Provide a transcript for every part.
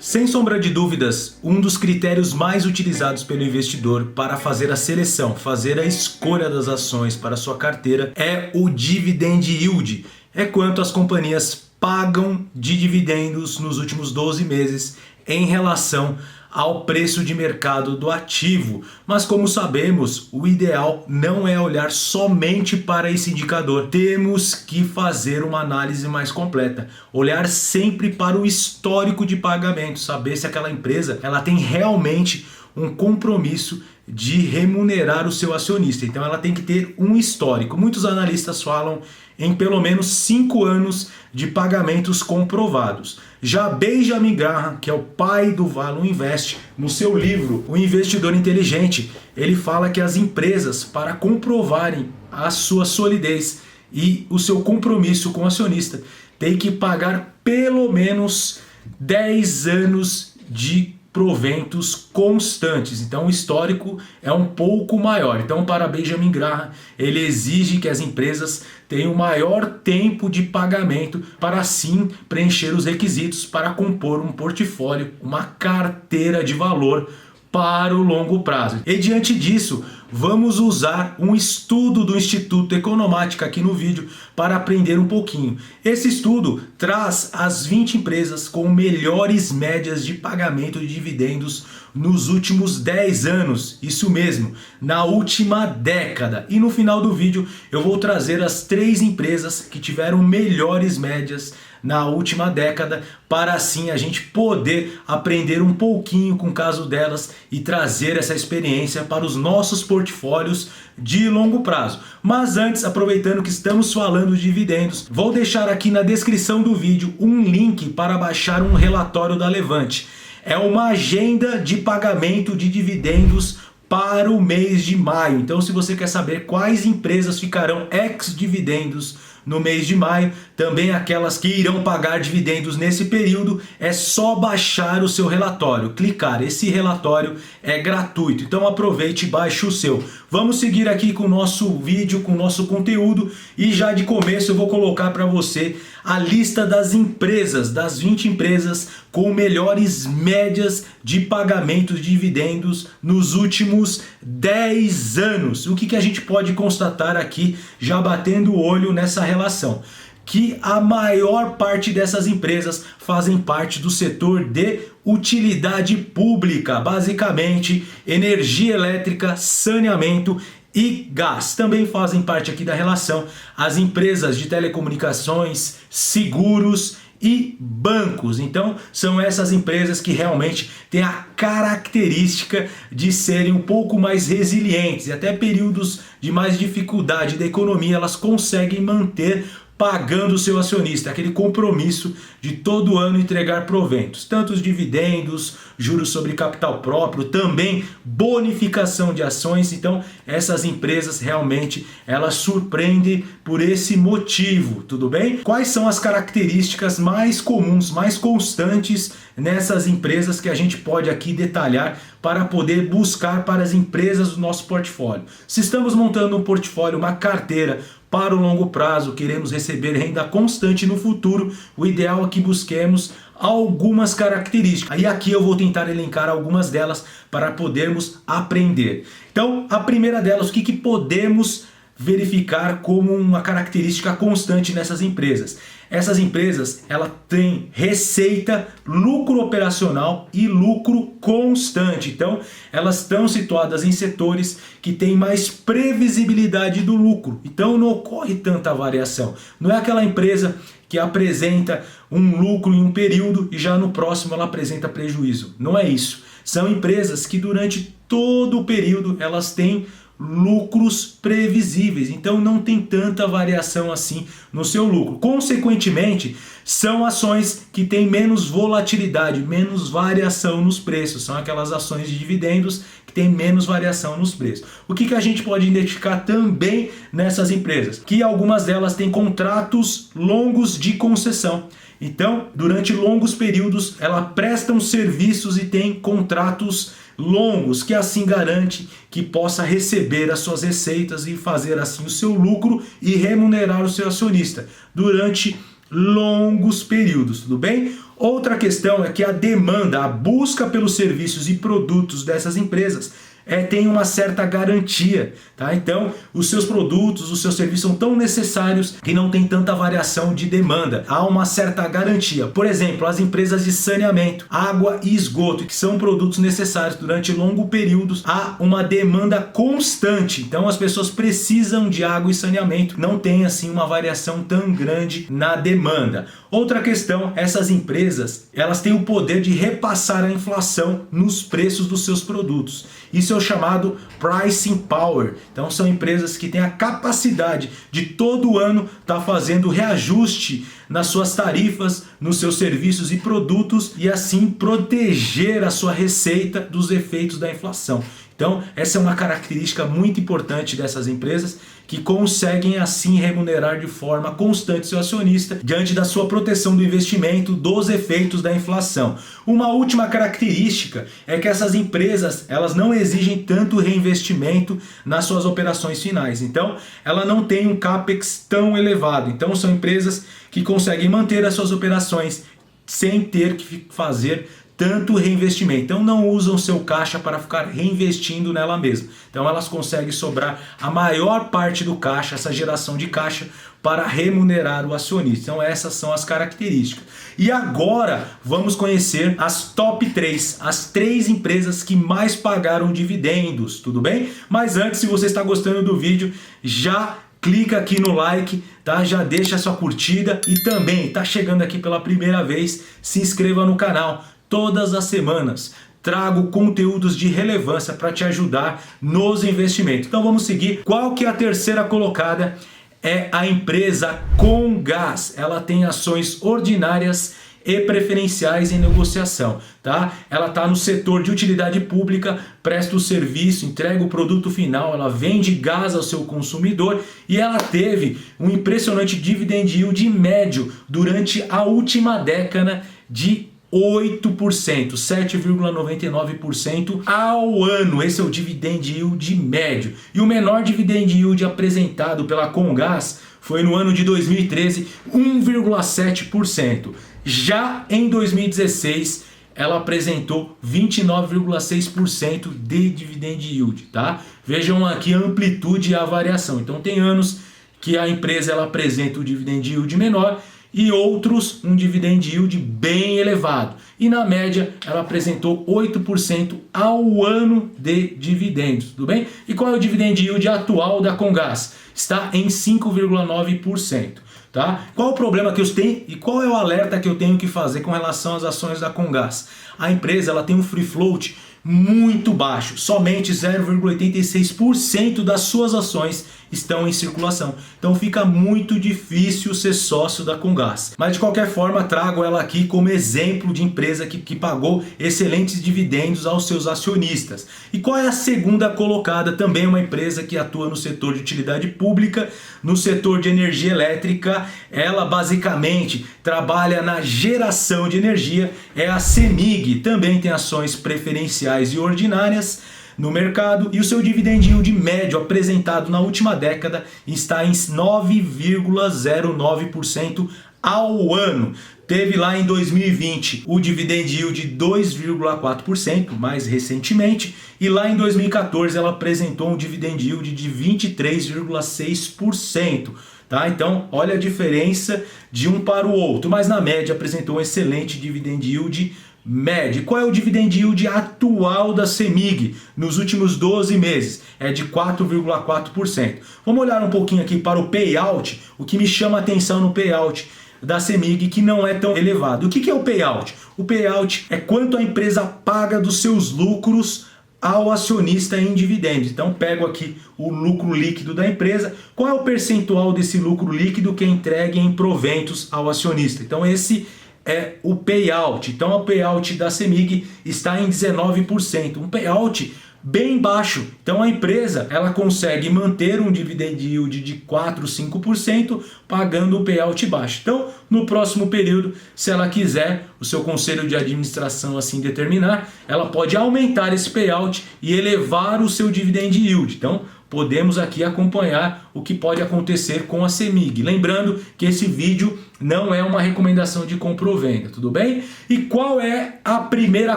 Sem sombra de dúvidas, um dos critérios mais utilizados pelo investidor para fazer a seleção, fazer a escolha das ações para sua carteira é o dividend yield. É quanto as companhias pagam de dividendos nos últimos 12 meses em relação ao preço de mercado do ativo. Mas como sabemos, o ideal não é olhar somente para esse indicador. Temos que fazer uma análise mais completa. Olhar sempre para o histórico de pagamento, saber se aquela empresa ela tem realmente um compromisso de remunerar o seu acionista. Então ela tem que ter um histórico. Muitos analistas falam em pelo menos 5 anos de pagamentos comprovados. Já Benjamin Graham, que é o pai do Value Invest, no seu livro O Investidor Inteligente, ele fala que as empresas, para comprovarem a sua solidez e o seu compromisso com o acionista, têm que pagar pelo menos 10 anos de proventos constantes. Então o histórico é um pouco maior. Então para Benjamin Graham, ele exige que as empresas tenham maior tempo de pagamento para assim preencher os requisitos para compor um portfólio, uma carteira de valor para o longo prazo. E diante disso, vamos usar um estudo do Instituto Economática aqui no vídeo para aprender um pouquinho. Esse estudo traz as 20 empresas com melhores médias de pagamento de dividendos nos últimos 10 anos, isso mesmo, na última década. E no final do vídeo eu vou trazer as 3 empresas que tiveram melhores médias na última década, para assim a gente poder aprender um pouquinho com o caso delas e trazer essa experiência para os nossos portfólios de longo prazo. Mas antes, aproveitando que estamos falando de dividendos, vou deixar aqui na descrição do vídeo um link para baixar um relatório da Levante. É uma agenda de pagamento de dividendos para o mês de maio. Então, se você quer saber quais empresas ficarão ex-dividendos no mês de maio, também aquelas que irão pagar dividendos nesse período, é só baixar o seu relatório, clicar. Esse relatório é gratuito, então aproveite e baixe o seu. Vamos seguir aqui com o nosso vídeo, com o nosso conteúdo, e já de começo eu vou colocar para você a lista das empresas, das 20 empresas com melhores médias de pagamento de dividendos nos últimos 10 anos. O que a gente pode constatar aqui, já batendo o olho nessa relação? Que a maior parte dessas empresas fazem parte do setor de utilidade pública, basicamente energia elétrica, saneamento e gás. Também fazem parte aqui da relação as empresas de telecomunicações, seguros e bancos. Então são essas empresas que realmente têm a característica de serem um pouco mais resilientes e até períodos de mais dificuldade da economia elas conseguem manter pagando o seu acionista, aquele compromisso de todo ano entregar proventos, tanto os dividendos, juros sobre capital próprio, também bonificação de ações. Então essas empresas realmente elas surpreendem por esse motivo, tudo bem? Quais são as características mais comuns, mais constantes nessas empresas que a gente pode aqui detalhar para poder buscar para as empresas do nosso portfólio? Se estamos montando um portfólio, uma carteira para o longo prazo, queremos receber renda constante no futuro, o ideal é que busquemos algumas características. E aqui eu vou tentar elencar algumas delas para podermos aprender. Então, a primeira delas, o que podemos verificar como uma característica constante nessas empresas? Essas empresas ela têm receita, lucro operacional e lucro constante. Então elas estão situadas em setores que têm mais previsibilidade do lucro. Então não ocorre tanta variação. Não é aquela empresa que apresenta um lucro em um período e já no próximo ela apresenta prejuízo. Não é isso. São empresas que durante todo o período elas têm lucros previsíveis, então não tem tanta variação assim no seu lucro. Consequentemente, são ações que têm menos volatilidade, menos variação nos preços. São aquelas ações de dividendos que têm menos variação nos preços. O que a gente pode identificar também nessas empresas? Que algumas delas têm contratos longos de concessão. Então, durante longos períodos, elas prestam serviços e têm contratos longos, que assim garante que possa receber as suas receitas e fazer assim o seu lucro e remunerar o seu acionista durante longos períodos, tudo bem? Outra questão é que a demanda, a busca pelos serviços e produtos dessas empresas tem uma certa garantia, tá? Então, os seus produtos, os seus serviços são tão necessários que não tem tanta variação de demanda. Há uma certa garantia. Por exemplo, as empresas de saneamento, água e esgoto, que são produtos necessários durante longos períodos, há uma demanda constante. Então, as pessoas precisam de água e saneamento. Não tem, assim, uma variação tão grande na demanda. Outra questão, essas empresas, elas têm o poder de repassar a inflação nos preços dos seus produtos. Isso é o chamado pricing power. Então são empresas que têm a capacidade de todo ano estar fazendo reajuste nas suas tarifas, nos seus serviços e produtos e assim proteger a sua receita dos efeitos da inflação. Então essa é uma característica muito importante dessas empresas que conseguem assim remunerar de forma constante seu acionista diante da sua proteção do investimento dos efeitos da inflação. Uma última característica é que essas empresas elas não exigem tanto reinvestimento nas suas operações finais. Então ela não tem um capex tão elevado. Então são empresas que conseguem manter as suas operações sem ter que fazer tanto reinvestimento. Então não usam seu caixa para ficar reinvestindo nela mesma. Então elas conseguem sobrar a maior parte do caixa, essa geração de caixa, para remunerar o acionista. Então essas são as características. E agora vamos conhecer as top 3, as 3 empresas que mais pagaram dividendos, tudo bem? Mas antes, se você está gostando do vídeo, já clica aqui no like, tá? Já deixa a sua curtida e também está chegando aqui pela primeira vez, se inscreva no canal. Todas as semanas trago conteúdos de relevância para te ajudar nos investimentos. Então vamos seguir. Qual que é a terceira colocada? É a empresa Comgás. Ela tem ações ordinárias e preferenciais em negociação, tá? Ela está no setor de utilidade pública, presta o serviço, entrega o produto final, ela vende gás ao seu consumidor e ela teve um impressionante dividend yield médio durante a última década de 8%, 7,99% ao ano. Esse é o dividend yield médio. E o menor dividend yield apresentado pela Comgás foi no ano de 2013, 1,7%. Já em 2016, ela apresentou 29,6% de dividend yield, tá? Vejam aqui a amplitude e a variação. Então tem anos que a empresa ela apresenta o dividend yield menor e outros um dividend yield bem elevado. E na média ela apresentou 8% ao ano de dividendos, tudo bem? E qual é o dividend yield atual da Comgás? Está em 5,9%. Tá? Qual o problema que eu tenho e qual é o alerta que eu tenho que fazer com relação às ações da Comgás? A empresa ela tem um free float muito baixo, somente 0,86% das suas ações estão em circulação. Então fica muito difícil ser sócio da Comgás. Mas de qualquer forma trago ela aqui como exemplo de empresa que pagou excelentes dividendos aos seus acionistas. E qual é a segunda colocada? Também uma empresa que atua no setor de utilidade pública, no setor de energia elétrica. Ela basicamente trabalha na geração de energia, é a CEMIG, também tem ações preferenciais e ordinárias no mercado e o seu dividend yield médio apresentado na última década está em 9,09% ao ano. Teve lá em 2020 o dividend yield de 2,4% mais recentemente e lá em 2014 ela apresentou um dividend yield de 23,6%. Tá? Então olha a diferença de um para o outro, mas na média apresentou um excelente dividend yield médio. Qual é o dividend yield atual da CEMIG nos últimos 12 meses? É de 4,4%. Vamos olhar um pouquinho aqui para o payout, o que me chama a atenção no payout da CEMIG que não é tão elevado. O que é o payout? O payout é quanto a empresa paga dos seus lucros ao acionista em dividendos. Então pego aqui o lucro líquido da empresa. Qual é o percentual desse lucro líquido que é entregue em proventos ao acionista? Então esse é o payout. Então o payout da CEMIG está em 19%, um payout bem baixo. Então a empresa ela consegue manter um dividend yield de 4, 5% pagando o payout baixo. Então no próximo período, se ela quiser, o seu conselho de administração assim determinar, ela pode aumentar esse payout e elevar o seu dividend yield. Então podemos aqui acompanhar o que pode acontecer com a CEMIG. Lembrando que esse vídeo não é uma recomendação de compra ou venda, tudo bem? E qual é a primeira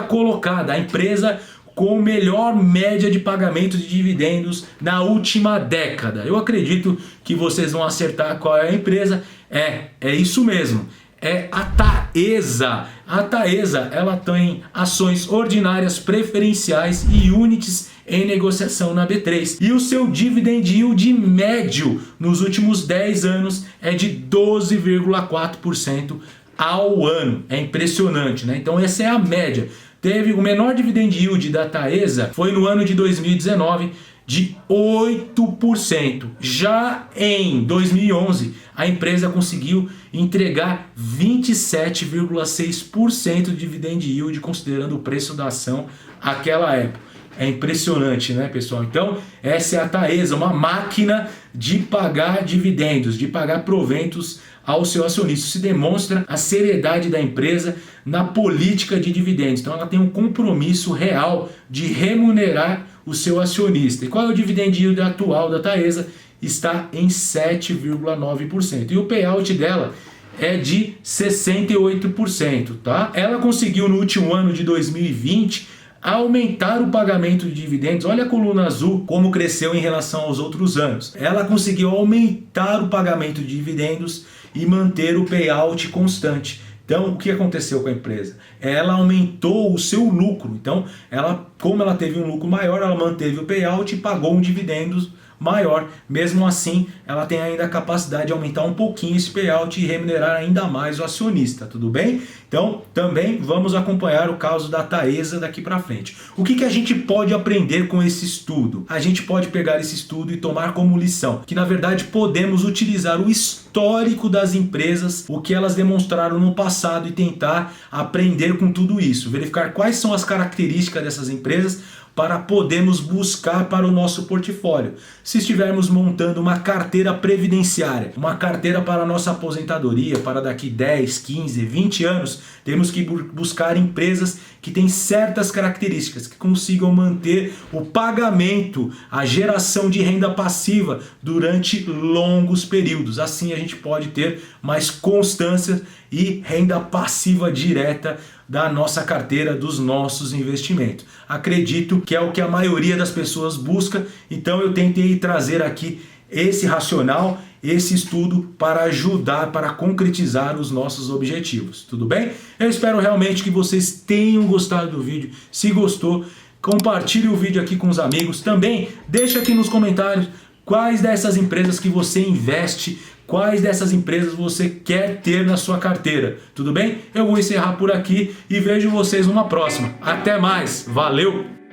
colocada? A empresa com melhor média de pagamento de dividendos na última década. Eu acredito que vocês vão acertar qual é a empresa. É isso mesmo. É a Taesa. A Taesa, ela tem ações ordinárias, preferenciais e units em negociação na B3. E o seu dividend yield médio nos últimos 10 anos é de 12,4% ao ano. É impressionante, né? Então essa é a média. Teve o menor dividend yield da Taesa foi no ano de 2019 de 8%. Já em 2011, a empresa conseguiu entregar 27,6% de dividend yield, considerando o preço da ação naquela época. É impressionante, né, pessoal? Então, essa é a Taesa, uma máquina de pagar dividendos, de pagar proventos ao seu acionista. Isso demonstra a seriedade da empresa na política de dividendos. Então, ela tem um compromisso real de remunerar o seu acionista. E qual é o dividend yield atual da Taesa? Está em 7,9%. E o payout dela é de 68%, tá? Ela conseguiu no último ano de 2020 aumentar o pagamento de dividendos. Olha a coluna azul como cresceu em relação aos outros anos. Ela conseguiu aumentar o pagamento de dividendos e manter o payout constante. Então, o que aconteceu com a empresa? Ela aumentou o seu lucro. Então, como ela teve um lucro maior, ela manteve o payout e pagou um dividendos maior. Mesmo assim, ela tem ainda a capacidade de aumentar um pouquinho esse payout e remunerar ainda mais o acionista, tudo bem? Então, também vamos acompanhar o caso da Taesa daqui para frente. O que a gente pode aprender com esse estudo? A gente pode pegar esse estudo e tomar como lição que, na verdade, podemos utilizar o histórico das empresas, o que elas demonstraram no passado e tentar aprender com tudo isso, verificar quais são as características dessas empresas para podermos buscar para o nosso portfólio. Se estivermos montando uma carteira previdenciária, uma carteira para a nossa aposentadoria, para daqui 10, 15, 20 anos, temos que buscar empresas que têm certas características, que consigam manter o pagamento, a geração de renda passiva durante longos períodos. Assim a gente pode ter mais constância e renda passiva direta da nossa carteira, dos nossos investimentos. Acredito que é o que a maioria das pessoas busca, então eu tentei trazer aqui esse racional, esse estudo para ajudar, para concretizar os nossos objetivos, tudo bem? Eu espero realmente que vocês tenham gostado do vídeo. Se gostou, compartilhe o vídeo aqui com os amigos. Também deixa aqui nos comentários quais dessas empresas que você investe, quais dessas empresas você quer ter na sua carteira, tudo bem? Eu vou encerrar por aqui e vejo vocês numa próxima. Até mais, valeu!